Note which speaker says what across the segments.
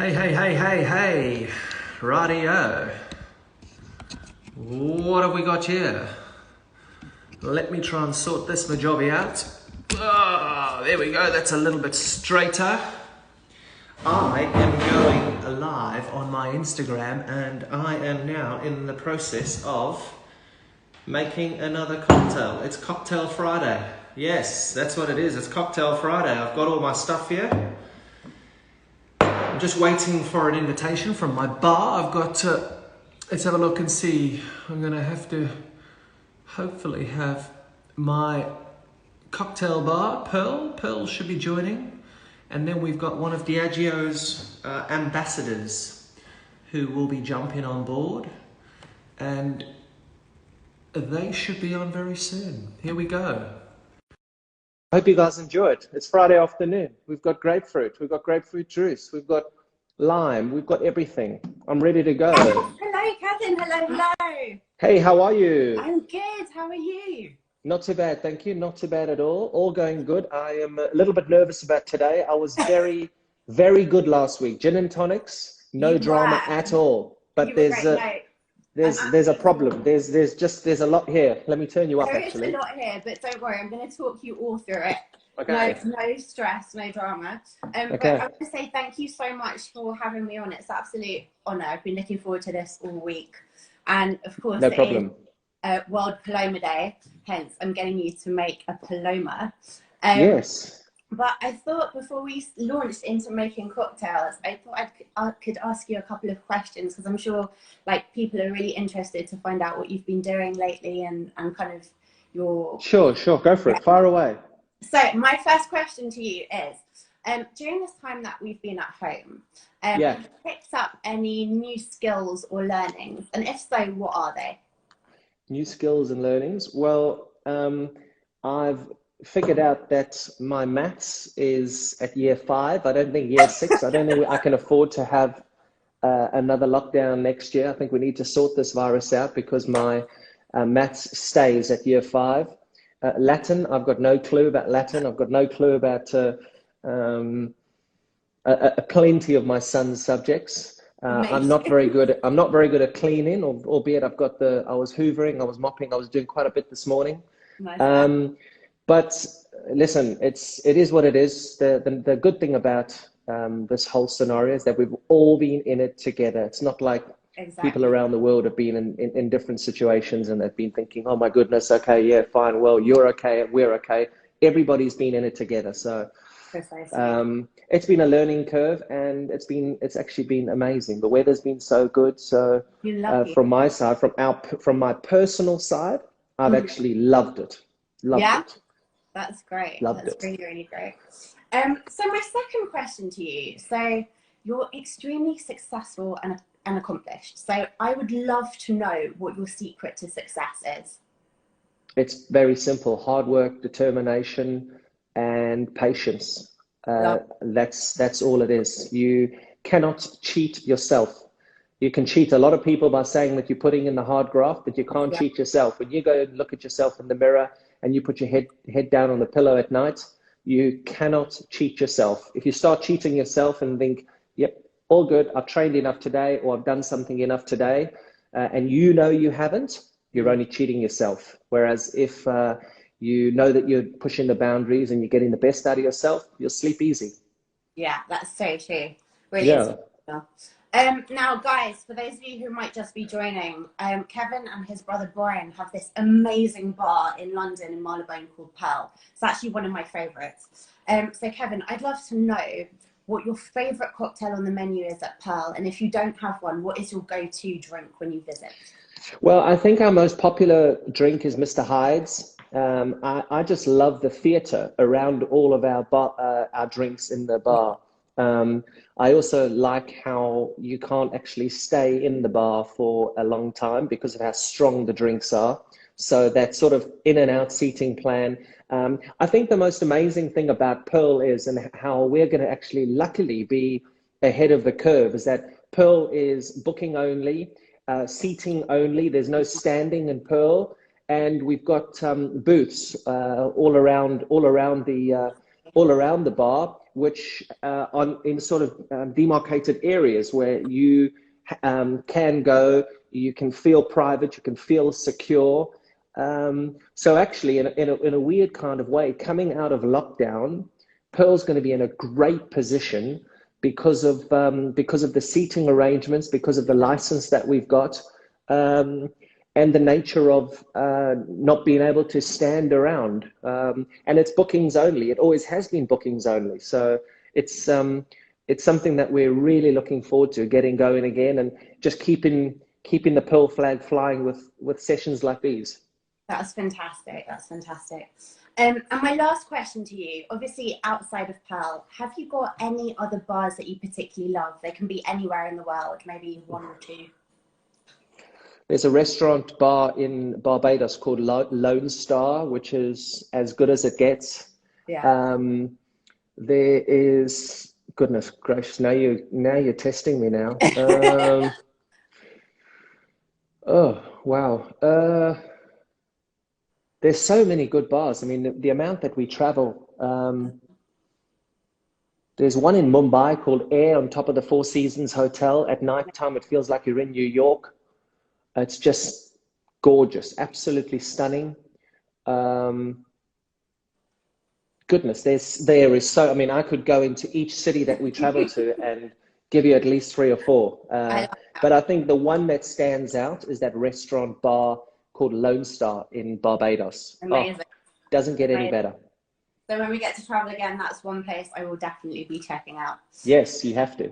Speaker 1: Hey. Rightio. What have we got here? Let me try and sort this majobby out. Ah, there we go. That's a little bit straighter. I am going live on my Instagram and I am now in the process of making another cocktail. It's Cocktail Friday. Yes, that's what it is. It's Cocktail Friday. I've got all my stuff here. I'm just waiting for an invitation from my bar. I've got to, let's have a look and see. I'm going to have to hopefully have my cocktail bar, Purl. Purl should be joining. And then we've got one of Diageo's ambassadors who will be jumping on board. And they should be on very soon. Here we go. I hope you guys enjoy it. It's Friday afternoon. We've got grapefruit. We've got grapefruit juice. We've got lime. We've got everything. I'm ready to go.
Speaker 2: Hello, Kevin. Hello.
Speaker 1: Hey, how are you?
Speaker 2: I'm good. How are you?
Speaker 1: Not too bad, thank you. Not too bad at all. All going good. I am a little bit nervous about today. I was very, very good last week. Gin and tonics, no drama at all. But there's a problem. There's a lot here. Let me turn you up, actually.
Speaker 2: There is a lot here, but don't worry. I'm going to talk you all through it.
Speaker 1: Okay.
Speaker 2: No stress, no drama.
Speaker 1: Okay.
Speaker 2: But I want to say thank you so much for having me on. It's an absolute honour. I've been looking forward to this all week. And of course,
Speaker 1: no problem.
Speaker 2: World Paloma Day, hence I'm getting you to make a paloma.
Speaker 1: Yes.
Speaker 2: But I thought before we launched into making cocktails, I thought I could ask you a couple of questions because I'm sure like people are really interested to find out what you've been doing lately and kind of your...
Speaker 1: Sure, go for it. Fire away.
Speaker 2: So my first question to you is, during this time that we've been at home, have you picked up any new skills or learnings? And if so, what are they?
Speaker 1: New skills and learnings. Well, I've figured out that my maths is at year 5. I don't think year 6. I don't think I can afford to have another lockdown next year. I think we need to sort this virus out because my maths stays at year 5. Latin, I've got no clue about Latin. I've got no clue about plenty of my son's subjects. I'm not very good at cleaning, albeit I was hoovering, I was mopping, I was doing quite a bit this morning.
Speaker 2: Nice.
Speaker 1: But listen, it is what it is. The good thing about this whole scenario is that we've all been in it together. It's not like people around the world have been in different situations and they've been thinking, oh my goodness, okay, yeah, fine, well, you're okay, we're okay. Everybody's been in it together. So it's been a learning curve and it's actually been amazing. The weather's been so good. So from my side, from my personal side, I've actually loved it. Loved it.
Speaker 2: That's great.
Speaker 1: Loved
Speaker 2: That's
Speaker 1: it.
Speaker 2: really great. So my second question to you, so you're extremely successful and accomplished. So I would love to know what your secret to success is. It's
Speaker 1: very simple: hard work, determination, and patience. That's all it is. You cannot cheat yourself. You can cheat a lot of people by saying that you're putting in the hard graft, but you can't cheat yourself. When you go and look at yourself in the mirror and you put your head down on the pillow at night, you cannot cheat yourself. If you start cheating yourself and think, yep, all good, I've trained enough today, or I've done something enough today, and you know you haven't, you're only cheating yourself. Whereas if you know that you're pushing the boundaries and you're getting the best out of yourself, you'll sleep easy.
Speaker 2: Yeah, that's so true. Really is. Now, guys, for those of you who might just be joining, Kevin and his brother Brian have this amazing bar in London in Marylebone called Purl. It's actually one of my favourites. So, Kevin, I'd love to know what your favourite cocktail on the menu is at Purl, and if you don't have one, what is your go-to drink when you visit?
Speaker 1: Well, I think our most popular drink is Mr. Hyde's. I just love the theatre around all of our drinks in the bar. I also like how you can't actually stay in the bar for a long time because of how strong the drinks are. So that sort of in and out seating plan. I think the most amazing thing about Purl is, and how we're going to actually luckily be ahead of the curve, is that Purl is booking only, seating only. There's no standing in Purl. And we've got booths all around the all around the bar, which in sort of demarcated areas where you can go, you can feel private, you can feel secure. So actually, in a weird kind of way, coming out of lockdown, Purl's going to be in a great position because of the seating arrangements, because of the license that we've got, and the nature of not being able to stand around. And it's bookings only. It always has been bookings only. So it's something that we're really looking forward to getting going again, and just keeping the Purl flag flying with sessions like these.
Speaker 2: That's fantastic. That's fantastic. And my last question to you, obviously outside of Purl, have you got any other bars that you particularly love? They can be anywhere in the world, maybe one or two.
Speaker 1: There's a restaurant bar in Barbados called Lone Star, which is as good as it gets.
Speaker 2: Yeah.
Speaker 1: There is, goodness gracious, now you're testing me now. Oh wow. There's so many good bars. I mean, the amount that we travel. There's one in Mumbai called Air on top of the Four Seasons Hotel. At night time, it feels like you're in New York. It's just gorgeous, absolutely stunning. Goodness, there is so. I mean, I could go into each city that we travel to and give you at least 3 or 4. But I think the one that stands out is that restaurant bar called Lone Star in Barbados.
Speaker 2: Amazing.
Speaker 1: Oh, doesn't get any better.
Speaker 2: So when we get to travel again, that's one place I will definitely be checking out.
Speaker 1: Yes, you have to.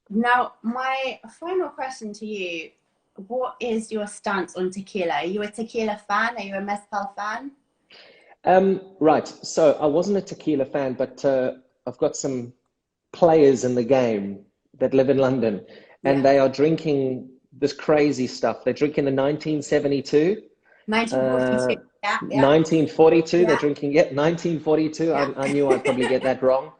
Speaker 2: Now, my final question to you, what is your stance on tequila? Are you a tequila fan? Are you a mezcal fan?
Speaker 1: Right. So I wasn't a tequila fan, but I've got some players in the game that live in London, and they are drinking this crazy stuff. They're drinking the 1972.
Speaker 2: 1942.
Speaker 1: 1942.
Speaker 2: Yeah.
Speaker 1: They're drinking 1942.
Speaker 2: Yeah.
Speaker 1: I knew I'd probably get that wrong.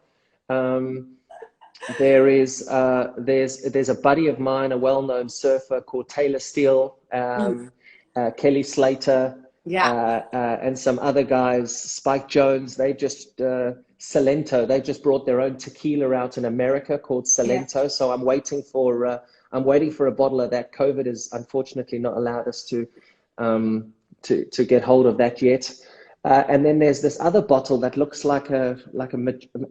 Speaker 1: There's a buddy of mine, a well-known surfer called Taylor Steele, Kelly Slater, and some other guys, Spike Jones. They just Salento. They just brought their own tequila out in America called Salento. Yeah. So I'm waiting for a bottle of that. COVID has unfortunately not allowed us to get hold of that yet. And then there's this other bottle that looks like a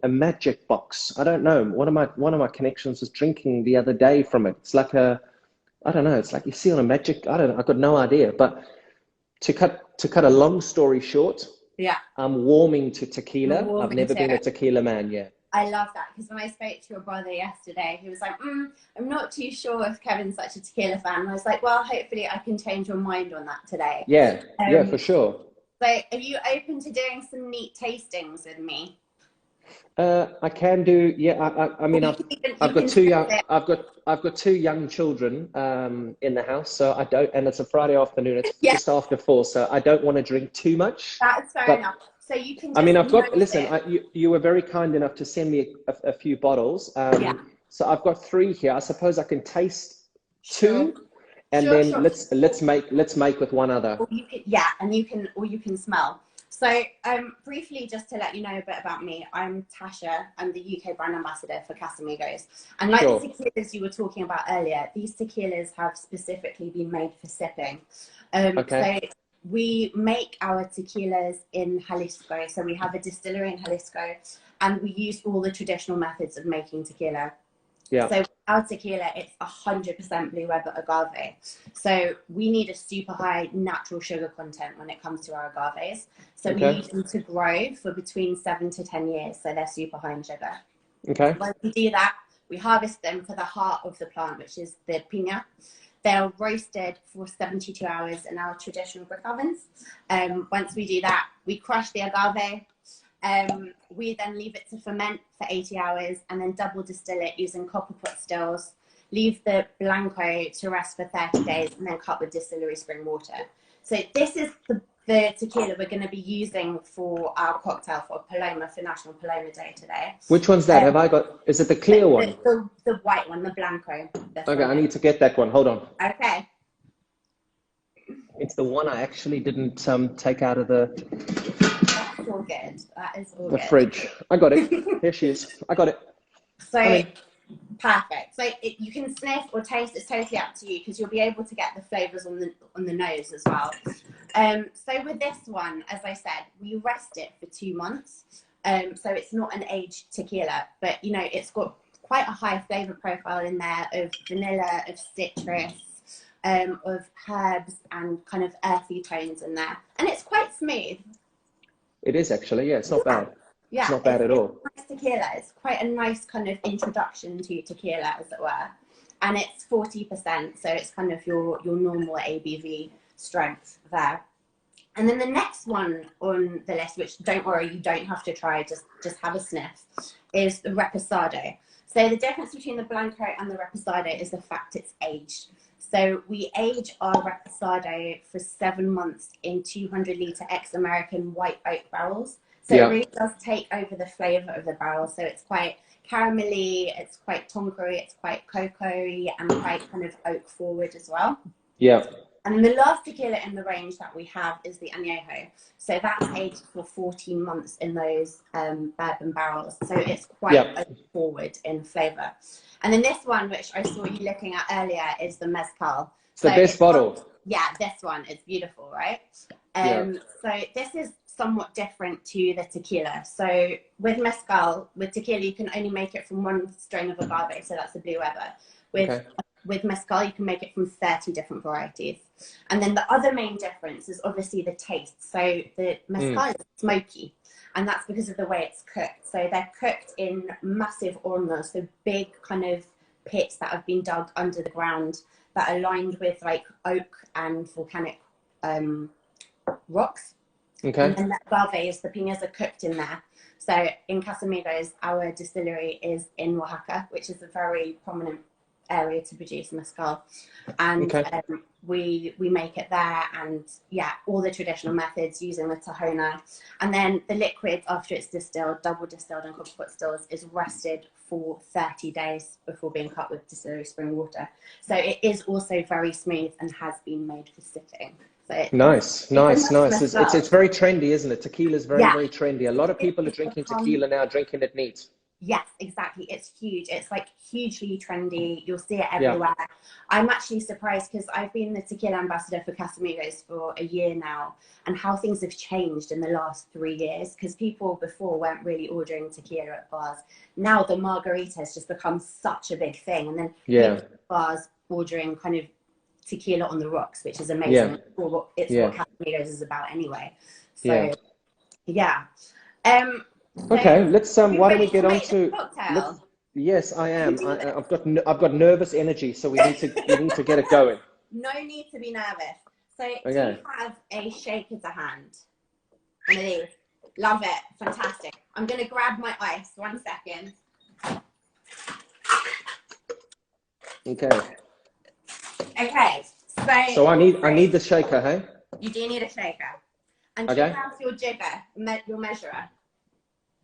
Speaker 1: magic box. I don't know. One of my connections was drinking the other day from it. It's like I don't know. It's like you see on a magic. I don't know. I've got no idea. But to cut a long story short, I'm warming to tequila. I've never been a tequila man yet.
Speaker 2: I love that, because when I spoke to your brother yesterday, he was like, I'm not too sure if Kevin's such a tequila fan. And I was like, well, hopefully I can change your mind on that today.
Speaker 1: Yeah, for sure.
Speaker 2: So are you open to doing some neat tastings with me?
Speaker 1: I can do. Yeah, I mean, I've got two young children in the house, so I don't. And it's a Friday afternoon. It's just after 4, so I don't want to drink too much.
Speaker 2: That's fair enough. So you can.
Speaker 1: I mean, I've got. Listen, you were very kind enough to send me a few bottles. So I've got 3 here. I suppose I can taste 2. And then let's make with one other.
Speaker 2: Or you can smell. So briefly, just to let you know a bit about me, I'm Tasha. I'm the UK brand ambassador for Casamigos. And like the tequilas you were talking about earlier, these tequilas have specifically been made for sipping. So we make our tequilas in Jalisco. So we have a distillery in Jalisco, and we use all the traditional methods of making tequila. Yeah. So our tequila, it's 100% Blue Weber agave. So we need a super high natural sugar content when it comes to our agaves. So we need them to grow for between 7 to 10 years. So they're super high in sugar. Okay. Once we do that, we harvest them for the heart of the plant, which is the piña. They're roasted for 72 hours in our traditional brick ovens. Once we do that, we crush the agave. We then leave it to ferment for 80 hours and then double distill it using copper pot stills. Leave the Blanco to rest for 30 days and then cut with distillery spring water. So this is the tequila we're going to be using for our cocktail for Paloma, for National Paloma Day today. Which one's that? Have I got? Is it the clear one? The white one, the Blanco. Okay, I need to get that one. Hold on. Okay. It's the one I actually didn't take out of the. is all good. That is all
Speaker 1: The
Speaker 2: good.
Speaker 1: fridge. I got it. Here she is. I got it.
Speaker 2: So, perfect. So you can sniff or taste. It's totally up to you because you'll be able to get the flavors on the nose as well. So with this one, as I said, we rest it for 2 months. So it's not an aged tequila, but you know, it's got quite a high flavor profile in there of vanilla, of citrus, of herbs and kind of earthy tones in there. And it's quite smooth.
Speaker 1: It is actually, yeah, it's not bad.
Speaker 2: Yeah,
Speaker 1: it's not bad at all.
Speaker 2: Nice tequila. It's quite a nice kind of introduction to tequila, as it were. And it's 40%, so it's kind of your normal ABV strength there. And then the next one on the list, which don't worry, you don't have to try, just have a sniff, is the Reposado. So the difference between the Blanco and the Reposado is the fact it's aged. So we age our Reposado for 7 months in 200-litre ex-American white oak barrels. So it really does take over the flavour of the barrel. So it's quite caramelly, it's quite tonkery, it's quite cocoa-y, and quite kind of oak forward as well.
Speaker 1: Yeah.
Speaker 2: And the last tequila in the range that we have is the Añejo. So that's aged for 14 months in those bourbon barrels. So it's quite oak forward in flavour. And then this one, which I saw you looking at earlier, is the Mezcal.
Speaker 1: It's the best bottle.
Speaker 2: Yeah, this one is beautiful, right? So this is somewhat different to the tequila. So with Mezcal, with tequila, you can only make it from one strain of agave. So that's the Blue Weber. With Mezcal, you can make it from 30 different varieties. And then the other main difference is obviously the taste. So the Mezcal is smoky, and that's because of the way it's cooked. So they're cooked in massive hornos, so big kind of pits that have been dug under the ground that are lined with like oak and volcanic rocks.
Speaker 1: Okay.
Speaker 2: And then the agaves, the piñas are cooked in there. So in Casamigos, our distillery is in Oaxaca, which is a very prominent area to produce mezcal, and we make it there, and all the traditional methods using the tahona, and then the liquid after it's distilled, double distilled and copper pot stills, is rested for 30 days before being cut with distillery spring water. So it is also very smooth and has been made for sitting. So nice.
Speaker 1: It's very trendy, isn't it? Tequila is very trendy. A lot of people are drinking tequila now, drinking it neat.
Speaker 2: Yes, exactly. It's huge. It's like hugely trendy. You'll see it everywhere. I'm actually surprised because I've been the tequila ambassador for Casamigos for a year now, and how things have changed in the last 3 years, because people before weren't really ordering tequila at bars. Now the margarita has just become such a big thing, and then bars ordering kind of tequila on the rocks, which is amazing. It's what Casamigos is about anyway. So
Speaker 1: okay, let's why don't we get on to yes, I am. I've got nervous energy, so we need to get it going.
Speaker 2: No need to be nervous. So do you have a shaker to hand? One of these. Love it. Fantastic. I'm gonna grab my ice. 1 second. Okay. So
Speaker 1: I need the shaker, hey?
Speaker 2: You do need a shaker. And do you have your jigger, your measurer?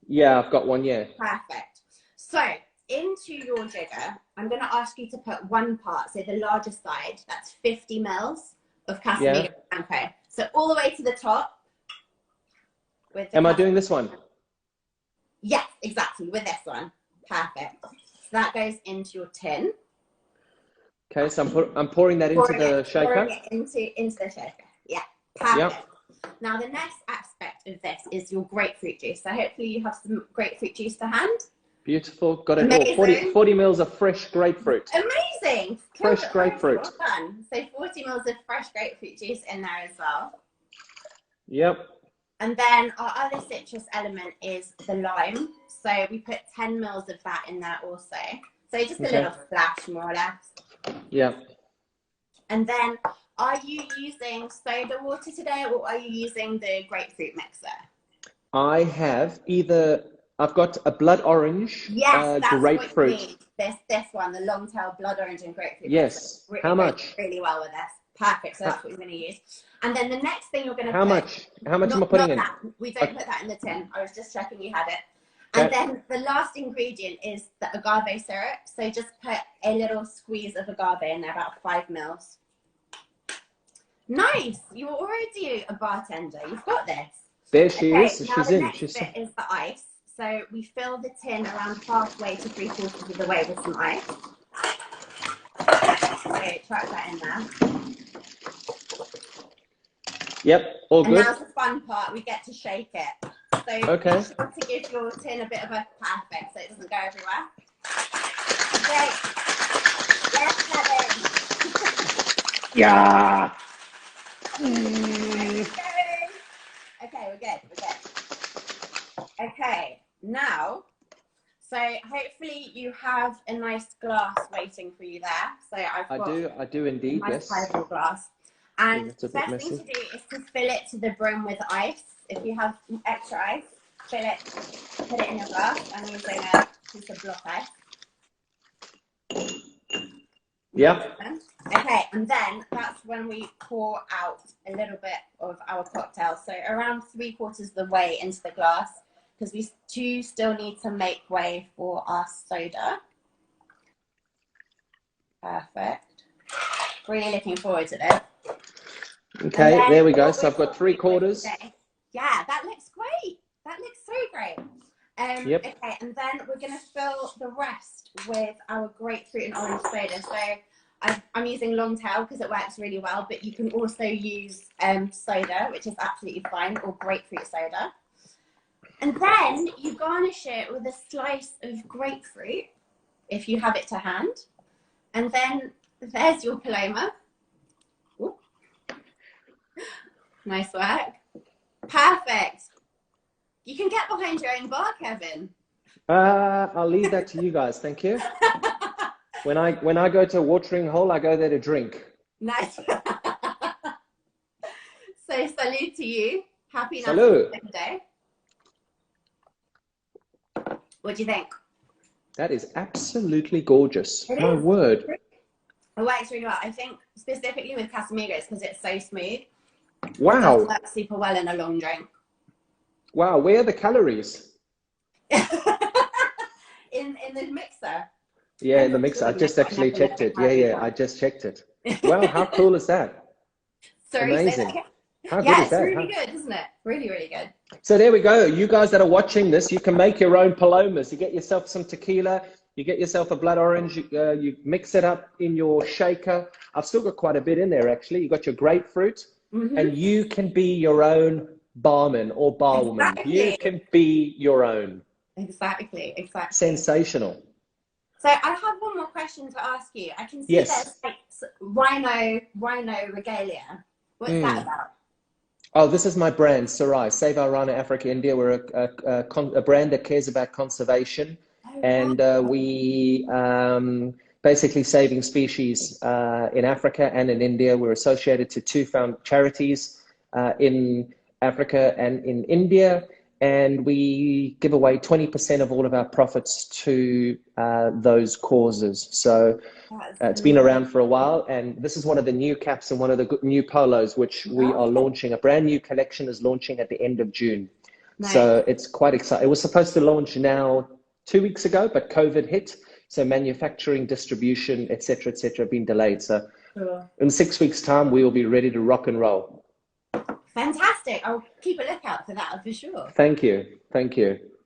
Speaker 1: Yeah, I've got one,
Speaker 2: Perfect. So into your jigger, I'm going to ask you to put 1 part, so the larger side, that's 50 mils of Casamigos Blanco. So all the way to the top.
Speaker 1: Am I doing this one?
Speaker 2: Yes, exactly, with this one. Perfect. So that goes into your tin.
Speaker 1: Okay, so I'm pouring that into the shaker?
Speaker 2: Pouring it into the shaker, yeah. Perfect. Yep. Now, the next aspect of this is your grapefruit juice. So hopefully you have some grapefruit juice to hand.
Speaker 1: Beautiful. Got it all. 40 mils of fresh grapefruit.
Speaker 2: Amazing.
Speaker 1: Fresh grapefruit.
Speaker 2: Well done. So 40 mils of fresh grapefruit juice in there as well.
Speaker 1: Yep.
Speaker 2: And then our other citrus element is the lime. So we put 10 mils of that in there also. So just a little splash, more or less.
Speaker 1: Yeah.
Speaker 2: And then, are you using soda water today, or are you using the grapefruit mixer?
Speaker 1: I've got a blood orange grapefruit.
Speaker 2: What you need. This one, the long tail blood orange and grapefruit.
Speaker 1: Yes. How much?
Speaker 2: Really well with this. Perfect. So that's what you're going to use. And then the next thing you're going to
Speaker 1: How much am I putting in?
Speaker 2: We don't put that in the tin. I was just checking you had it. And then the last ingredient is the agave syrup. So just put a little squeeze of agave in there, about 5 mils. Nice. You're already a bartender. You've got this.
Speaker 1: There she
Speaker 2: Okay,
Speaker 1: is.
Speaker 2: now
Speaker 1: She's
Speaker 2: the
Speaker 1: in.
Speaker 2: next bit is the ice. So we fill the tin around halfway to 3/4 of the way with some ice. So chuck that in there.
Speaker 1: Yep, all
Speaker 2: and
Speaker 1: good.
Speaker 2: Now's the fun part. We get to shake it. So
Speaker 1: okay.
Speaker 2: Be sure to give your tin a bit of a perfect so it doesn't go everywhere. Great. Yes, Kevin.
Speaker 1: Yeah.
Speaker 2: Okay, we're good. Okay, now, so hopefully you have a nice glass waiting for you there. So
Speaker 1: I do indeed.
Speaker 2: A nice
Speaker 1: Yes.
Speaker 2: highball glass. And
Speaker 1: yeah,
Speaker 2: the best thing to do is to fill it to the brim with ice. If you have extra ice, fill it, put it in your glass. I'm using a piece of block ice.
Speaker 1: Yeah.
Speaker 2: Okay, and then that's when we pour out a little bit of our cocktail. So around 3/4 of the way into the glass, because we do still need to make way for our soda. Perfect. Really looking forward to this.
Speaker 1: Okay, there we go. So I've got 3/4.
Speaker 2: Yeah, that looks great. That looks so great.
Speaker 1: Yep.
Speaker 2: Okay, and then we're going to fill the rest with our grapefruit and orange soda. So I'm using Longtail because it works really well, but you can also use soda, which is absolutely fine, or grapefruit soda. And then you garnish it with a slice of grapefruit, if you have it to hand. And then there's your Paloma. Ooh. Nice work. Perfect. You can get behind your own bar, Kevin.
Speaker 1: I'll leave that to you guys. Thank you. When I go to a watering hole, I go there to drink.
Speaker 2: Nice. So salute to you. Happy
Speaker 1: Salute.
Speaker 2: National Day. What do you think?
Speaker 1: That is absolutely gorgeous.
Speaker 2: It
Speaker 1: My
Speaker 2: is.
Speaker 1: word.
Speaker 2: It works really well. I think specifically with Casamigos because it's so smooth.
Speaker 1: Wow.
Speaker 2: It works super well in a long drink.
Speaker 1: Wow. Where are the calories?
Speaker 2: in the mixer.
Speaker 1: Yeah, in the mixer. I just actually checked it. Yeah. I just checked it. Wow. How cool is that?
Speaker 2: Sorry,
Speaker 1: amazing. How good
Speaker 2: yeah,
Speaker 1: is that?
Speaker 2: it's really good, isn't it? Really, really good.
Speaker 1: So there we go. You guys that are watching this, you can make your own palomas. You get yourself some tequila. You get yourself a blood orange. You mix it up in your shaker. I've still got quite a bit in there, actually. You got your grapefruit. And you can be your own barman or barwoman.
Speaker 2: Exactly.
Speaker 1: You can be your own.
Speaker 2: Exactly.
Speaker 1: Sensational.
Speaker 2: So I have one more question to ask you. I can see there's like rhino regalia. What's that about?
Speaker 1: Oh, this is my brand, Sarai, Save Our Rhino Africa India. We're a brand that cares about conservation. And we basically saving species in Africa and in India. We're associated to two charities in Africa and in India. And we give away 20% of all of our profits to those causes. So it's been around for a while. And this is one of the new caps and one of the new polos, which we are launching. A brand new collection is launching at the end of June. Nice. So it's quite exciting. It was supposed to launch now 2 weeks ago, but COVID hit. So manufacturing, distribution, et cetera, have been delayed. So in 6 weeks' time, we will be ready to rock and roll.
Speaker 2: Fantastic. I'll keep a lookout for that for sure.
Speaker 1: Thank you.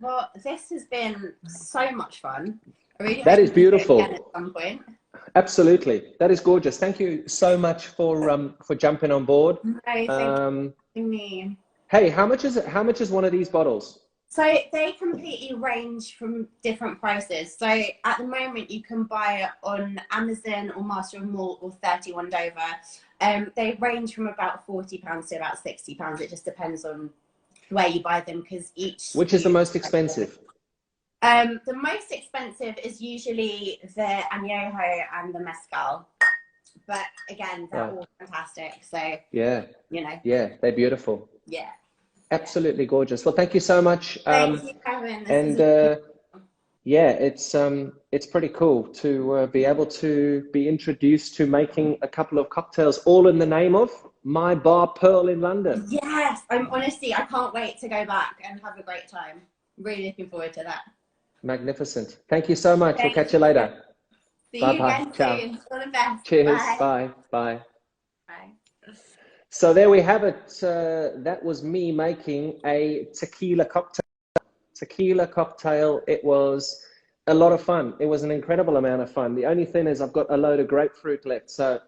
Speaker 2: Well, this has been so much fun. I really
Speaker 1: that is beautiful.
Speaker 2: At some point.
Speaker 1: Absolutely. That is gorgeous. Thank you so much for jumping on board.
Speaker 2: No, thank you.
Speaker 1: Hey, how much is it? How much is one of these bottles?
Speaker 2: So they completely range from different prices. So at the moment you can buy it on Amazon or Master of Malt or 31 Dover. They range from about £40 to about £60. It just depends on where you buy them because each.
Speaker 1: Which is the most expensive?
Speaker 2: The most expensive is usually the Añejo and the Mezcal. But again, they're all fantastic. So
Speaker 1: yeah, yeah, they're beautiful.
Speaker 2: Yeah.
Speaker 1: Absolutely gorgeous. Well, thank you so much.
Speaker 2: Thank you, Kevin.
Speaker 1: It's pretty cool to be able to be introduced to making a couple of cocktails, all in the name of my bar Purl in London.
Speaker 2: Yes, I can't wait to go back and have a great time. Really looking forward to that.
Speaker 1: Magnificent. Thank you so much. We'll catch you later.
Speaker 2: See you again soon. All the best.
Speaker 1: Cheers. Bye. Bye.
Speaker 2: Bye.
Speaker 1: So there we have it. That was me making a tequila cocktail. Tequila cocktail. It was a lot of fun. It was an incredible amount of fun. The only thing is I've got a load of grapefruit left. So,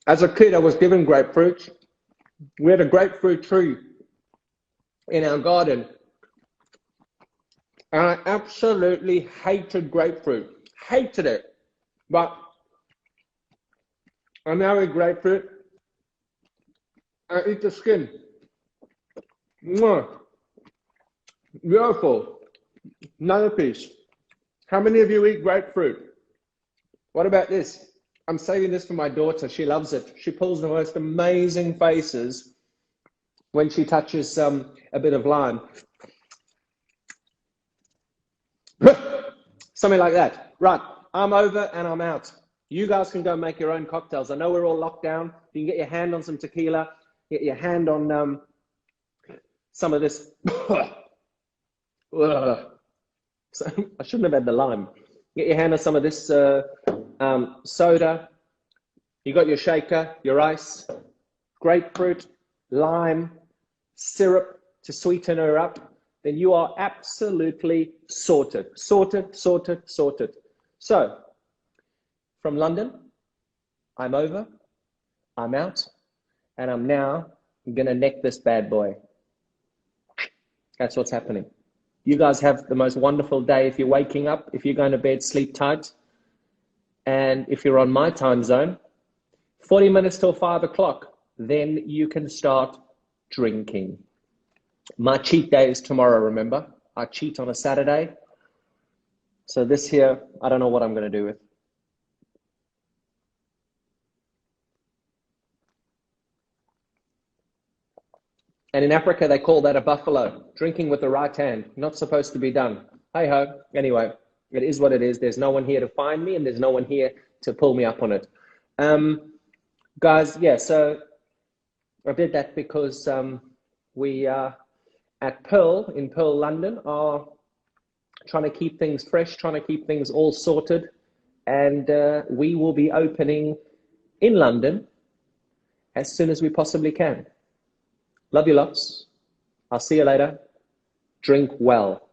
Speaker 1: As a kid, I was given grapefruit. We had a grapefruit tree in our garden. And I absolutely hated grapefruit. Hated it. But I now eat grapefruit. I eat the skin. Mwah. Beautiful. Another piece. How many of you eat grapefruit? What about this? I'm saving this for my daughter. She loves it. She pulls the most amazing faces when she touches a bit of lime. Something like that. Right, I'm over and I'm out. You guys can go make your own cocktails. I know we're all locked down. You can get your hand on some tequila, get your hand on some of this. So, I shouldn't have had the lime. Get your hand on some of this soda. You got your shaker, your ice, grapefruit, lime, syrup to sweeten her up. Then you are absolutely sorted. Sorted, sorted, sorted. So, from London, I'm over, I'm out, and I'm now going to neck this bad boy. That's what's happening. You guys have the most wonderful day. If you're waking up, if you're going to bed, sleep tight. And if you're on my time zone, 40 minutes till 5 o'clock, then you can start drinking. My cheat day is tomorrow, remember? I cheat on a Saturday. So this here, I don't know what I'm going to do with. And in Africa, they call that a buffalo, drinking with the right hand, not supposed to be done. Hey ho. Anyway, it is what it is. There's no one here to find me and there's no one here to pull me up on it. Guys, yeah, so I did that because we at Purl, in Purl, London, are trying to keep things fresh, trying to keep things all sorted. And we will be opening in London as soon as we possibly can. Love you lots. I'll see you later. Drink well.